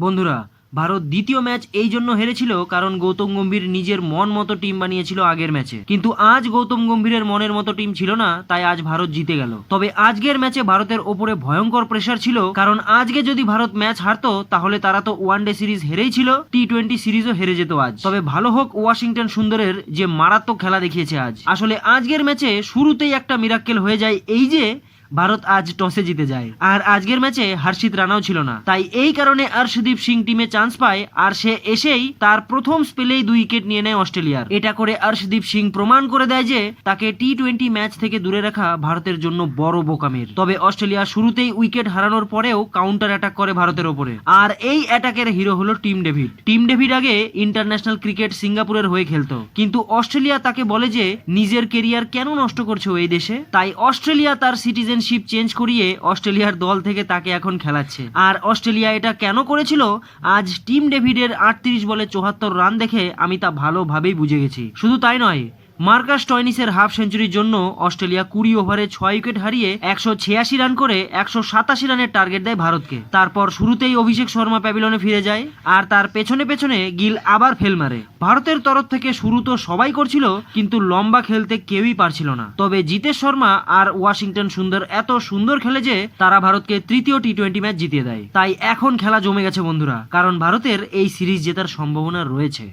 বন্ধুরা, ভারত দ্বিতীয় ম্যাচ এই জন্য হেরেছিল কারণ গৌতম গম্ভীর নিজের মন মতো টিম বানিয়েছিল আগের ম্যাচে, কিন্তু আজ গৌতম গম্ভীরের মনের মতো টিম ছিল না, তাই আজ ভারত জিতে গেল। তবে আজকের ম্যাচে ভারতের ওপরে ভয়ঙ্কর প্রেসার ছিল, কারণ আজকে যদি ভারত ম্যাচ হারতো তাহলে তারা তো ওয়ানডে সিরিজ হেরেই ছিল, টি-20 সিরিজও হেরে যেত আজ। তবে ভালো হোক ওয়াশিংটন সুন্দরের যে মারাত্মক খেলা দেখিয়েছে আজ। আসলে আজকের ম্যাচে শুরুতেই একটা মিরাক্কেল হয়ে যায়, এই যে ভারত আজ টসে জিতে যায়। আর আজকের ম্যাচে হর্ষিত রানাও ছিল না, তাই এই কারণে অর্শদীপ সিং টিমে চান্স পায়, আর সে এসেই তার প্রথম স্পেলেই 2 উইকেট নিয়ে নেয় অস্ট্রেলিয়ার। এটা করে অর্শদীপ সিং প্রমাণ করে দেয় যে তাকে টি-20 ম্যাচ থেকে দূরে রাখা ভারতের জন্য বড় বোকামের। তবে অস্ট্রেলিয়া শুরুতেই উইকেট হারানোর পরেও কাউন্টার অ্যাটাক করে ভারতের ওপরে, আর এই অ্যাটাকের হিরো হলো টিম ডেভিড। টিম ডেভিড আগে ইন্টারন্যাশনাল ক্রিকেট সিঙ্গাপুরের হয়ে খেলতো, কিন্তু অস্ট্রেলিয়া তাকে বলে যে নিজের কেরিয়ার কেন নষ্ট করছো এই দেশে, তাই অস্ট্রেলিয়া তার সিটিজেনশিপ চেঞ্জ করিয়ে অস্ট্রেলিয়ার দল থেকে তাকে এখন খেলাচ্ছে। আর অস্ট্রেলিয়া এটা কেন করেছিল, আজ টিম ডেভিডের 38 বলে 74 রান দেখে আমি তা ভালোভাবেই বুঝে গেছি। শুধু তাই নয়, মার্কাস স্টয়নিসের হাফ সেঞ্চুরির জন্য অস্ট্রেলিয়া 20 ওভারে 6 উইকেট হারিয়ে 186 রান করে 187 রানের টার্গেট দেয় ভারতকে। তারপর শুরুতেই অভিষেক শর্মা প্যাভিলনে ফিরে যায়, আর তার পেছনে পেছনে গিল আবার ফেল মারে। ভারতের তরফ থেকে শুরু তো সবাই করছিল, কিন্তু লম্বা খেলতে কেউই পারছিল না। তবে জিতেশ শর্মা আর ওয়াশিংটন সুন্দর এত সুন্দর খেলে যে তারা ভারতকে তৃতীয় টি-20 ম্যাচ জিতিয়ে দেয়। তাই এখন খেলা জমে গেছে বন্ধুরা, কারণ ভারতের এই সিরিজ জেতার সম্ভাবনা রয়েছে।